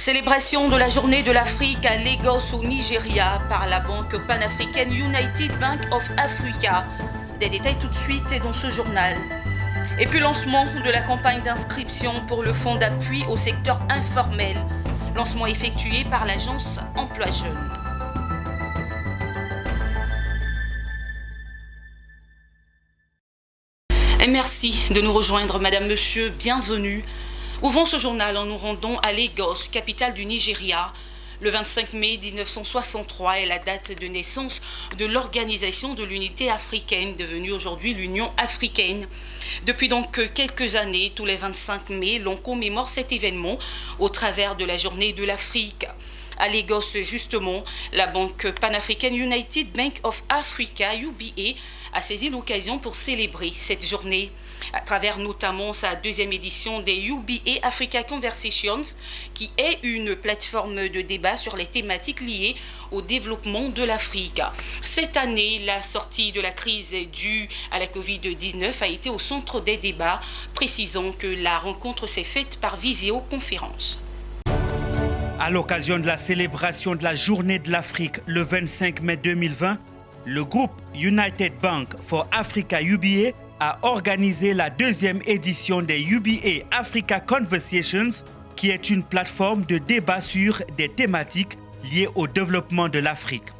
Célébration de la journée de l'Afrique à Lagos au Nigeria par la banque panafricaine United Bank of Africa. Des détails tout de suite et dans ce journal. Et puis lancement de la campagne d'inscription pour le fonds d'appui au secteur informel. Lancement effectué par l'agence Emploi Jeunes. Et merci de nous rejoindre, Madame, Monsieur, bienvenue. Ouvrons ce journal en nous rendant à Lagos, capitale du Nigeria. Le 25 mai 1963 est la date de naissance de l'Organisation de l'Unité africaine, devenue aujourd'hui l'Union africaine. Depuis donc quelques années, tous les 25 mai, l'on commémore cet événement au travers de la Journée de l'Afrique. À Lagos, justement, la banque panafricaine United Bank of Africa, UBA, a saisi l'occasion pour célébrer cette journée, à travers notamment sa deuxième édition des UBA Africa Conversations, qui est une plateforme de débat sur les thématiques liées au développement de l'Afrique. Cette année, la sortie de la crise due à la Covid-19 a été au centre des débats, précisant que la rencontre s'est faite par visioconférence. À l'occasion de la célébration de la Journée de l'Afrique le 25 mai 2020, le groupe United Bank for Africa UBA a organisé la deuxième édition des UBA Africa Conversations, qui est une plateforme de débat sur des thématiques liées au développement de l'Afrique.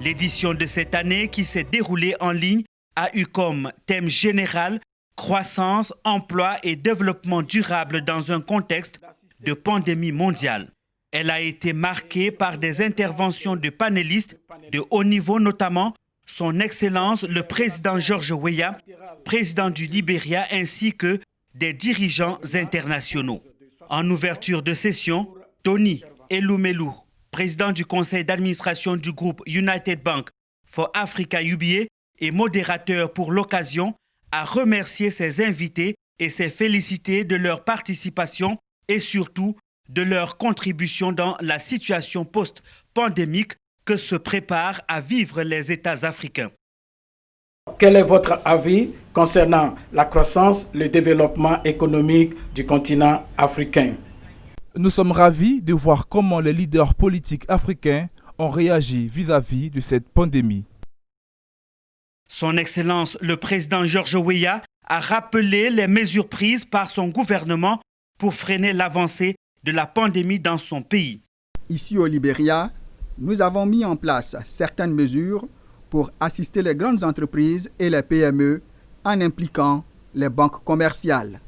L'édition de cette année, qui s'est déroulée en ligne, a eu comme thème général croissance, emploi et développement durable dans un contexte de pandémie mondiale. Elle a été marquée par des interventions de panélistes de haut niveau, notamment Son Excellence le président George Weah, président du Libéria, ainsi que des dirigeants internationaux. En ouverture de session, Tony Elumelu, président du conseil d'administration du groupe United Bank for Africa UBA et modérateur pour l'occasion, a remercié ses invités et s'est félicité de leur participation et surtout de leur contribution dans la situation post-pandémique que se préparent à vivre les États africains. Quel est votre avis concernant la croissance, le développement économique du continent africain? Nous sommes ravis de voir comment les leaders politiques africains ont réagi vis-à-vis de cette pandémie. Son Excellence le président George Weah a rappelé les mesures prises par son gouvernement pour freiner l'avancée de la pandémie dans son pays. Ici au Libéria, nous avons mis en place certaines mesures pour assister les grandes entreprises et les PME en impliquant les banques commerciales.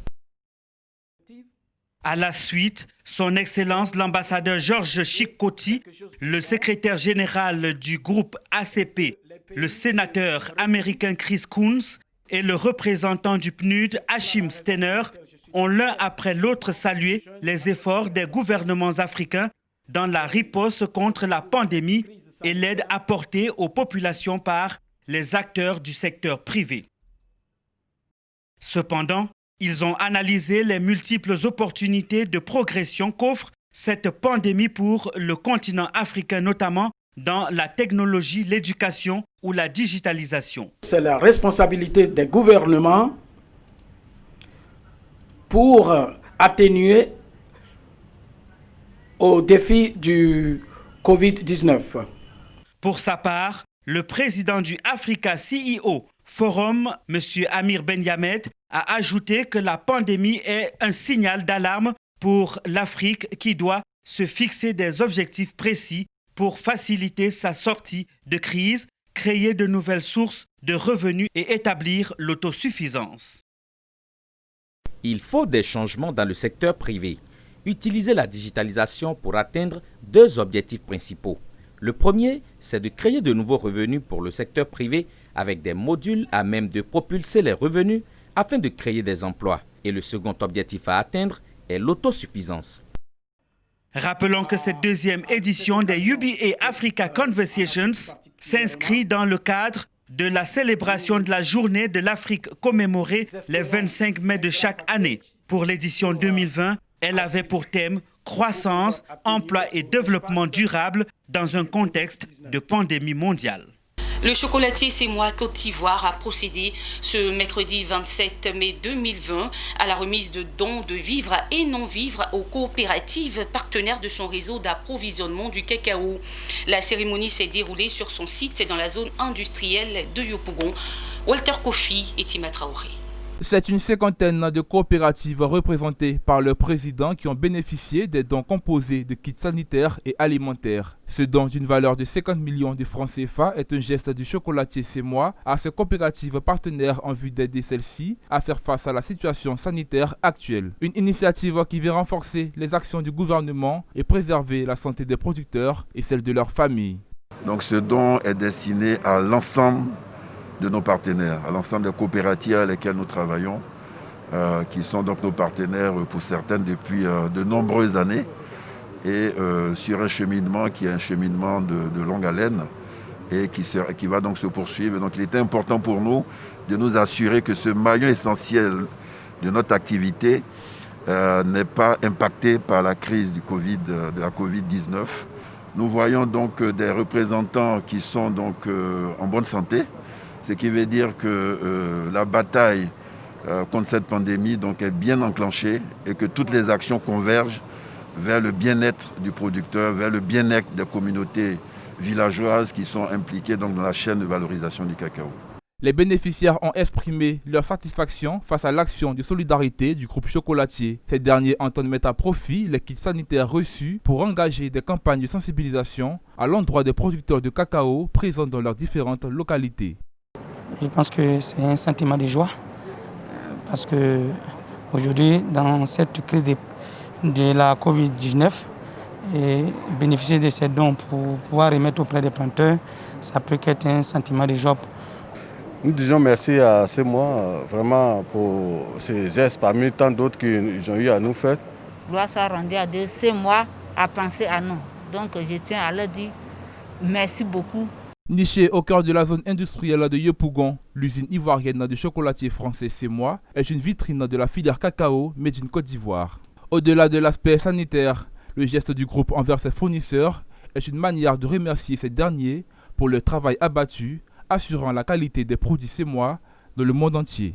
À la suite, son Excellence l'ambassadeur Georges Chikoti, le secrétaire général du groupe ACP, le sénateur américain Chris Coons et le représentant du PNUD Hashim Steiner ont l'un après l'autre salué les efforts des gouvernements africains dans la riposte contre la pandémie et l'aide apportée aux populations par les acteurs du secteur privé. Cependant, ils ont analysé les multiples opportunités de progression qu'offre cette pandémie pour le continent africain, notamment dans la technologie, l'éducation ou la digitalisation. C'est la responsabilité des gouvernements pour atténuer au défi du Covid-19. Pour sa part, le président du Africa CEO Forum, M. Amir Ben-Yamed, a ajouté que la pandémie est un signal d'alarme pour l'Afrique qui doit se fixer des objectifs précis pour faciliter sa sortie de crise, créer de nouvelles sources de revenus et établir l'autosuffisance. Il faut des changements dans le secteur privé. Utiliser la digitalisation pour atteindre deux objectifs principaux. Le premier, c'est de créer de nouveaux revenus pour le secteur privé avec des modules à même de propulser les revenus afin de créer des emplois. Et le second objectif à atteindre est l'autosuffisance. Rappelons que cette deuxième édition des UBA Africa Conversations s'inscrit dans le cadre de la célébration de la Journée de l'Afrique commémorée les 25 mai de chaque année. Pour l'édition 2020, elle avait pour thème croissance, emploi et développement durable dans un contexte de pandémie mondiale. Le chocolatier C'est Moi Côte d'Ivoire a procédé ce mercredi 27 mai 2020 à la remise de dons de vivres et non-vivres aux coopératives partenaires de son réseau d'approvisionnement du cacao. La cérémonie s'est déroulée sur son site dans la zone industrielle de Yopougon. Walter Kofi et Tima Traoré. C'est une cinquantaine de coopératives représentées par le président qui ont bénéficié des dons composés de kits sanitaires et alimentaires. Ce don d'une valeur de 50 millions de francs CFA est un geste du chocolatier C'est Moi à ses coopératives partenaires en vue d'aider celles-ci à faire face à la situation sanitaire actuelle. Une initiative qui vient renforcer les actions du gouvernement et préserver la santé des producteurs et celle de leurs familles. Donc ce don est destiné à l'ensemble de nos partenaires, à l'ensemble des coopératives avec lesquelles nous travaillons, qui sont donc nos partenaires pour certaines depuis de nombreuses années, et sur un cheminement qui est un cheminement de longue haleine et qui va donc se poursuivre. Donc il était important pour nous de nous assurer que ce maillon essentiel de notre activité n'est pas impacté par la crise de la Covid-19. Nous voyons donc des représentants qui sont donc en bonne santé, ce qui veut dire que la bataille contre cette pandémie donc, est bien enclenchée et que toutes les actions convergent vers le bien-être du producteur, vers le bien-être des communautés villageoises qui sont impliquées donc, dans la chaîne de valorisation du cacao. Les bénéficiaires ont exprimé leur satisfaction face à l'action de solidarité du groupe chocolatier. Ces derniers entendent mettre à profit les kits sanitaires reçus pour engager des campagnes de sensibilisation à l'endroit des producteurs de cacao présents dans leurs différentes localités. Je pense que c'est un sentiment de joie parce qu'aujourd'hui, dans cette crise de la Covid-19, et bénéficier de ces dons pour pouvoir remettre auprès des planteurs, ça peut être un sentiment de joie. Nous disons merci à C'est Moi vraiment pour ces gestes parmi tant d'autres qu'ils ont eu à nous faire. Gloire soit rendue à Dieu, C'est Moi à penser à nous. Donc je tiens à leur dire merci beaucoup. Nichée au cœur de la zone industrielle de Yopougon, l'usine ivoirienne de chocolatier français C'est Moi est une vitrine de la filière cacao made in Côte d'Ivoire. Au-delà de l'aspect sanitaire, le geste du groupe envers ses fournisseurs est une manière de remercier ces derniers pour leur travail abattu, assurant la qualité des produits C'est Moi dans le monde entier.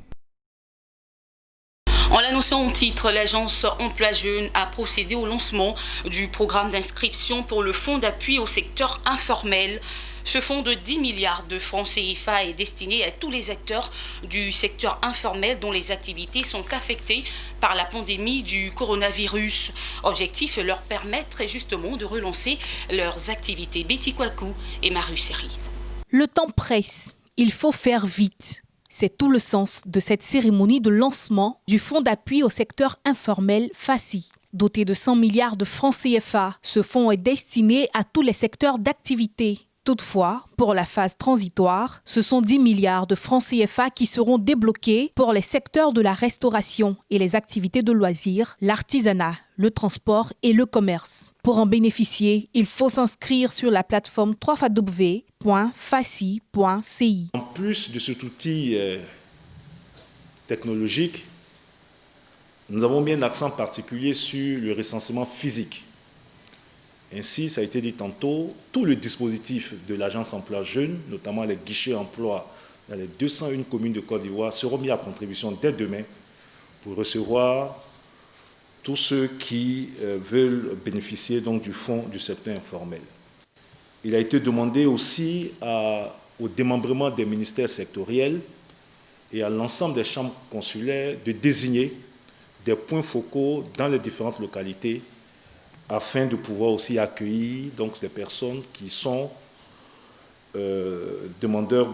En l'annonçant en titre, l'agence Emploi Jeune a procédé au lancement du programme d'inscription pour le fonds d'appui au secteur informel. Ce fonds de 10 milliards de francs CFA est destiné à tous les acteurs du secteur informel dont les activités sont affectées par la pandémie du coronavirus. Objectif, leur permettre justement de relancer leurs activités. Betty Kwaku et Maru Seri. Le temps presse, il faut faire vite. C'est tout le sens de cette cérémonie de lancement du fonds d'appui au secteur informel FACI. Doté de 100 milliards de francs CFA, ce fonds est destiné à tous les secteurs d'activité. Toutefois, pour la phase transitoire, ce sont 10 milliards de francs CFA qui seront débloqués pour les secteurs de la restauration et les activités de loisirs, l'artisanat, le transport et le commerce. Pour en bénéficier, il faut s'inscrire sur la plateforme www.faci.ci. En plus de cet outil technologique, nous avons mis un accent particulier sur le recensement physique. Ainsi, ça a été dit tantôt, tout le dispositif de l'agence Emploi Jeune, notamment les guichets emploi dans les 201 communes de Côte d'Ivoire, seront mis à contribution dès demain pour recevoir tous ceux qui veulent bénéficier donc, du fonds du secteur informel. Il a été demandé aussi au démembrement des ministères sectoriels et à l'ensemble des chambres consulaires de désigner des points focaux dans les différentes localités afin de pouvoir aussi accueillir donc, des personnes qui sont demandeurs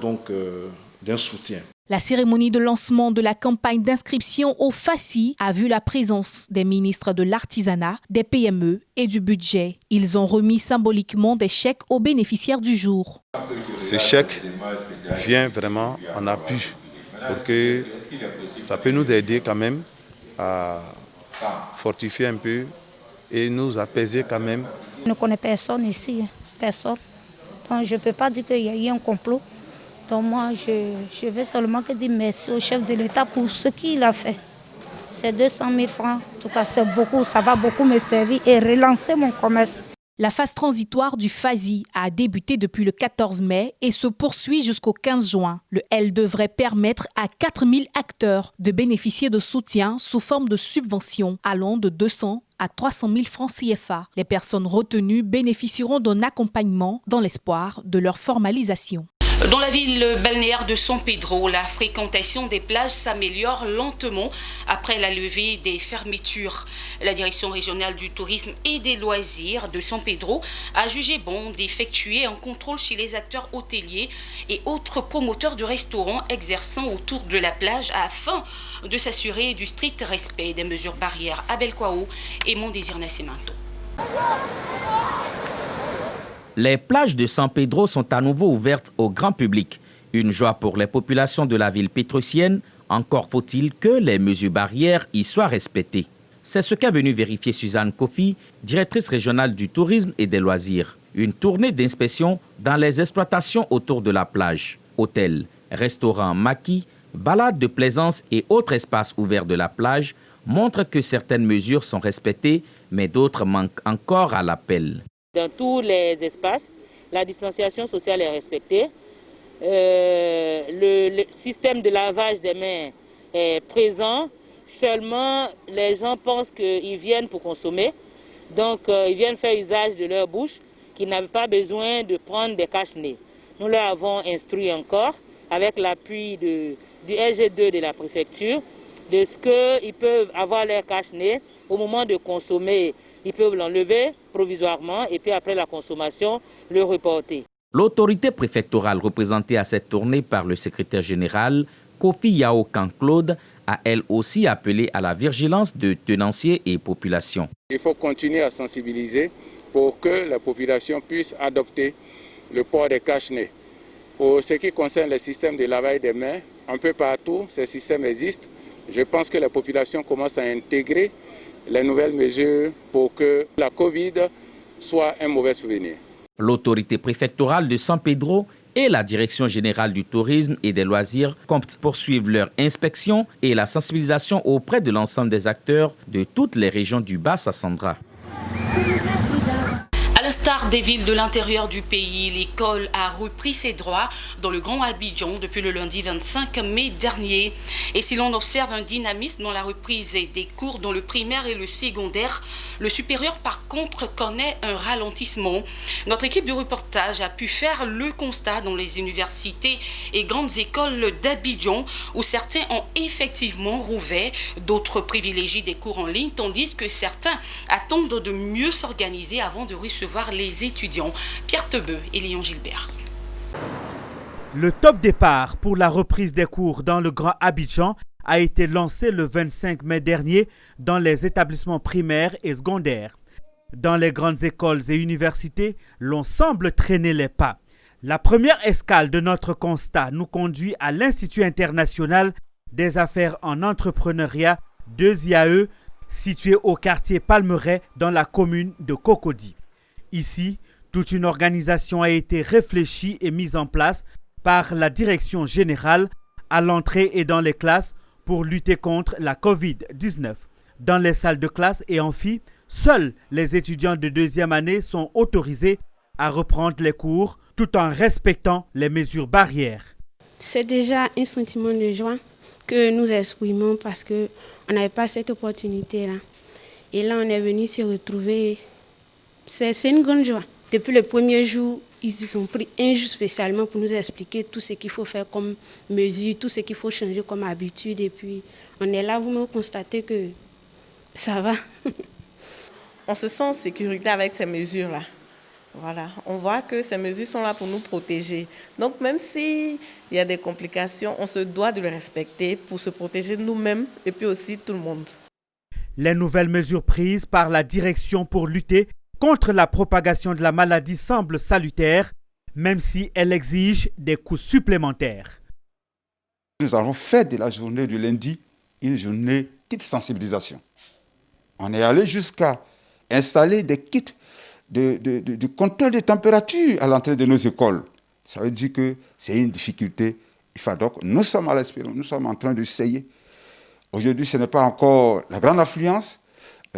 d'un soutien. La cérémonie de lancement de la campagne d'inscription au FACI a vu la présence des ministres de l'Artisanat, des PME et du budget. Ils ont remis symboliquement des chèques aux bénéficiaires du jour. Ce chèque vient vraiment en appui pour que ça peut nous aider quand même à fortifier un peu et nous apaiser quand même. Je ne connais personne ici, personne. Donc je ne peux pas dire qu'il y a eu un complot. Donc moi, je veux seulement dire merci au chef de l'État pour ce qu'il a fait. C'est 200 000 francs, en tout cas c'est beaucoup, ça va beaucoup me servir et relancer mon commerce. La phase transitoire du FASI a débuté depuis le 14 mai et se poursuit jusqu'au 15 juin. Elle devrait permettre à 4000 acteurs de bénéficier de soutien sous forme de subventions allant de 200 à 300 000 francs CFA. Les personnes retenues bénéficieront d'un accompagnement dans l'espoir de leur formalisation. Dans la ville balnéaire de San Pedro, la fréquentation des plages s'améliore lentement après la levée des fermetures. La direction régionale du tourisme et des loisirs de San Pedro a jugé bon d'effectuer un contrôle chez les acteurs hôteliers et autres promoteurs de restaurants exerçant autour de la plage afin de s'assurer du strict respect des mesures barrières. Abel Kwao et Mon Désir Nascimento. Les plages de San Pedro sont à nouveau ouvertes au grand public. Une joie pour les populations de la ville pétrosienne. Encore faut-il que les mesures barrières y soient respectées. C'est ce qu'a venu vérifier Suzanne Kofi, directrice régionale du tourisme et des loisirs. Une tournée d'inspection dans les exploitations autour de la plage. Hôtels, restaurants, maquis, balades de plaisance et autres espaces ouverts de la plage montrent que certaines mesures sont respectées, mais d'autres manquent encore à l'appel. Dans tous les espaces, la distanciation sociale est respectée. Le système de lavage des mains est présent. Seulement, les gens pensent qu'ils viennent pour consommer. Donc, ils viennent faire usage de leur bouche, qu'ils n'avaient pas besoin de prendre des cache-nez. Nous leur avons instruit encore, avec l'appui du SG2 de la préfecture, de ce qu'ils peuvent avoir leur cache-nez au moment de consommer. Ils peuvent l'enlever provisoirement et puis après la consommation, le reporter. L'autorité préfectorale représentée à cette tournée par le secrétaire général, Kofi Yao Kang-Claude, a elle aussi appelé à la vigilance de tenanciers et populations. Il faut continuer à sensibiliser pour que la population puisse adopter le port des cache-nez. Pour ce qui concerne le système de lavage des mains, un peu partout, ces systèmes existent. Je pense que la population commence à intégrer les nouvelles mesures pour que la Covid soit un mauvais souvenir. L'autorité préfectorale de San Pedro et la Direction générale du tourisme et des loisirs comptent poursuivre leur inspection et la sensibilisation auprès de l'ensemble des acteurs de toutes les régions du Bas-Sassandra. À l'instar des villes de l'intérieur du pays, l'école a repris ses droits dans le Grand Abidjan depuis le lundi 25 mai dernier. Et si l'on observe un dynamisme dans la reprise des cours dans le primaire et le secondaire, le supérieur par contre connaît un ralentissement. Notre équipe de reportage a pu faire le constat dans les universités et grandes écoles d'Abidjan où certains ont effectivement rouvert, d'autres privilégient des cours en ligne, tandis que certains attendent de mieux s'organiser avant de recevoir les étudiants. Pierre Tebeu et Léon Gilbert. Le top départ pour la reprise des cours dans le Grand Abidjan a été lancé le 25 mai dernier dans les établissements primaires et secondaires. Dans les grandes écoles et universités, l'on semble traîner les pas. La première escale de notre constat nous conduit à l'Institut international des affaires en entrepreneuriat, 2IAE, situé au quartier Palmeraie dans la commune de Cocody. Ici, toute une organisation a été réfléchie et mise en place par la direction générale à l'entrée et dans les classes pour lutter contre la Covid-19. Dans les salles de classe et amphi, seuls les étudiants de deuxième année sont autorisés à reprendre les cours tout en respectant les mesures barrières. C'est déjà un sentiment de joie que nous exprimons parce qu'on n'avait pas cette opportunité-là. Et là, on est venu se retrouver. C'est une grande joie. Depuis le premier jour, ils ont pris un jour spécialement pour nous expliquer tout ce qu'il faut faire comme mesure, tout ce qu'il faut changer comme habitude. Et puis, on est là, vous me constatez que ça va. On se sent en sécurité avec ces mesures-là. Voilà, on voit que ces mesures sont là pour nous protéger. Donc, même s'il y a des complications, on se doit de les respecter pour se protéger nous-mêmes et puis aussi tout le monde. Les nouvelles mesures prises par la direction pour lutter contre la propagation de la maladie semble salutaire, même si elle exige des coûts supplémentaires. Nous avons fait de la journée du lundi une journée type sensibilisation. On est allé jusqu'à installer des kits de contrôle de température à l'entrée de nos écoles. Ça veut dire que c'est une difficulté. Donc, nous sommes à l'espérance, nous sommes en train d'essayer. Aujourd'hui, ce n'est pas encore la grande affluence.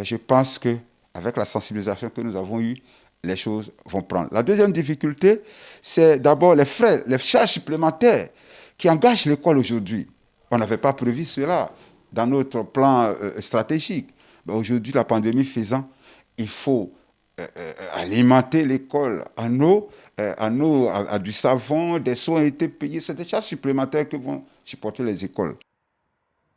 Je pense qu'avec la sensibilisation que nous avons eue, les choses vont prendre. La deuxième difficulté, c'est d'abord les frais, les charges supplémentaires qui engagent l'école aujourd'hui. On n'avait pas prévu cela dans notre plan stratégique. Mais aujourd'hui, la pandémie faisant, il faut alimenter l'école en eau, à du savon, des soins ont été payés. C'est des charges supplémentaires que vont supporter les écoles.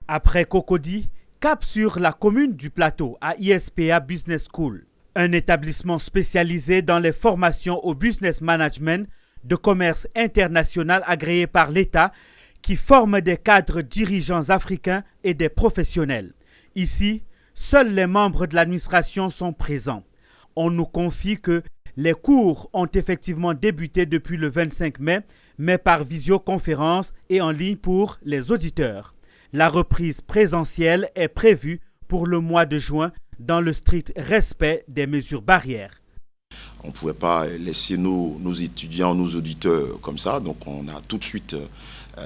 Après Cocody, cap sur la commune du Plateau à ISPA Business School, un établissement spécialisé dans les formations au business management de commerce international agréé par l'État qui forme des cadres dirigeants africains et des professionnels. Ici, seuls les membres de l'administration sont présents. On nous confie que les cours ont effectivement débuté depuis le 25 mai, mais par visioconférence et en ligne pour les auditeurs. La reprise présentielle est prévue pour le mois de juin dans le strict respect des mesures barrières. On ne pouvait pas laisser nos étudiants, nos auditeurs comme ça, donc on a tout de suite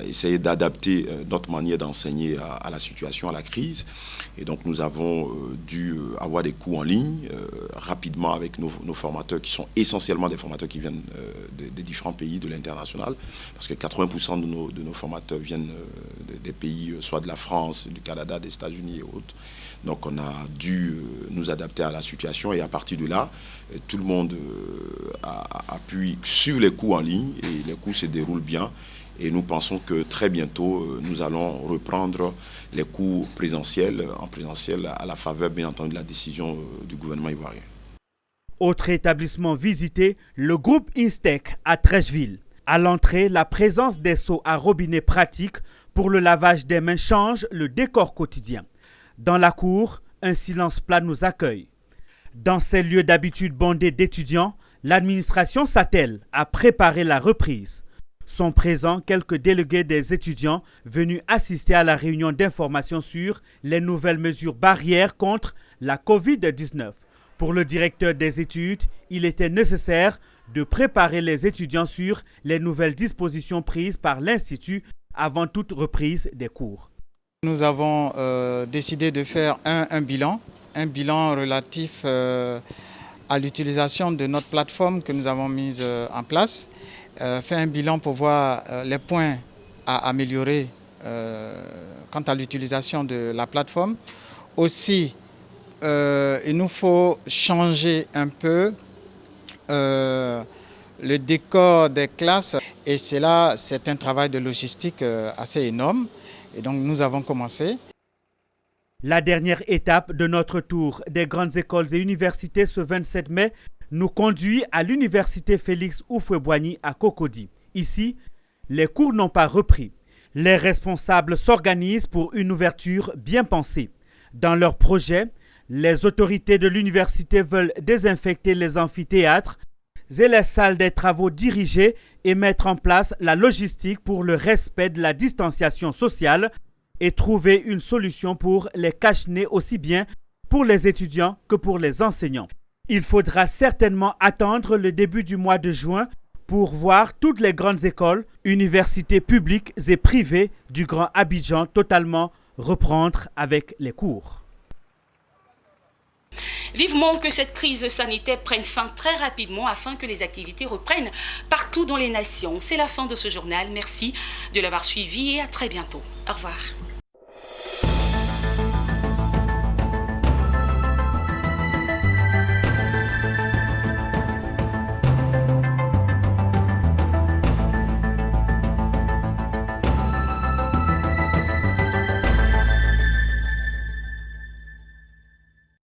essayé d'adapter notre manière d'enseigner à la situation, à la crise. Et donc nous avons dû avoir des cours en ligne rapidement avec nos formateurs qui sont essentiellement des formateurs qui viennent des différents pays de l'international, parce que 80% de nos formateurs viennent des pays, soit de la France, du Canada, des États-Unis et autres. Donc on a dû nous adapter à la situation et à partir de là, tout le monde a pu suivre les cours en ligne et les cours se déroulent bien. Et nous pensons que très bientôt, nous allons reprendre les cours présentiels, en présentiel, à la faveur, bien entendu, de la décision du gouvernement ivoirien. Autre établissement visité, le groupe Instec à Trècheville. À l'entrée, la présence des seaux à robinet pratiques pour le lavage des mains change le décor quotidien. Dans la cour, un silence plat nous accueille. Dans ces lieux d'habitude bondés d'étudiants, l'administration s'attelle à préparer la reprise. Sont présents quelques délégués des étudiants venus assister à la réunion d'information sur les nouvelles mesures barrières contre la Covid-19. Pour le directeur des études, il était nécessaire de préparer les étudiants sur les nouvelles dispositions prises par l'Institut avant toute reprise des cours. Nous avons décidé de faire un bilan relatif à l'utilisation de notre plateforme que nous avons mise en place. Faire un bilan pour voir les points à améliorer quant à l'utilisation de la plateforme. Aussi, il nous faut changer un peu le décor des classes et c'est un travail de logistique assez énorme et donc nous avons commencé. La dernière étape de notre tour des grandes écoles et universités ce 27 mai nous conduit à l'université Félix Houphouët-Boigny à Cocody. Ici, les cours n'ont pas repris. Les responsables s'organisent pour une ouverture bien pensée. Dans leur projet, les autorités de l'université veulent désinfecter les amphithéâtres et les salles des travaux dirigés et mettre en place la logistique pour le respect de la distanciation sociale et trouver une solution pour les cache-nez aussi bien pour les étudiants que pour les enseignants. Il faudra certainement attendre le début du mois de juin pour voir toutes les grandes écoles, universités publiques et privées du Grand Abidjan totalement reprendre avec les cours. Vivement que cette crise sanitaire prenne fin très rapidement afin que les activités reprennent partout dans les nations. C'est la fin de ce journal. Merci de l'avoir suivi et à très bientôt. Au revoir.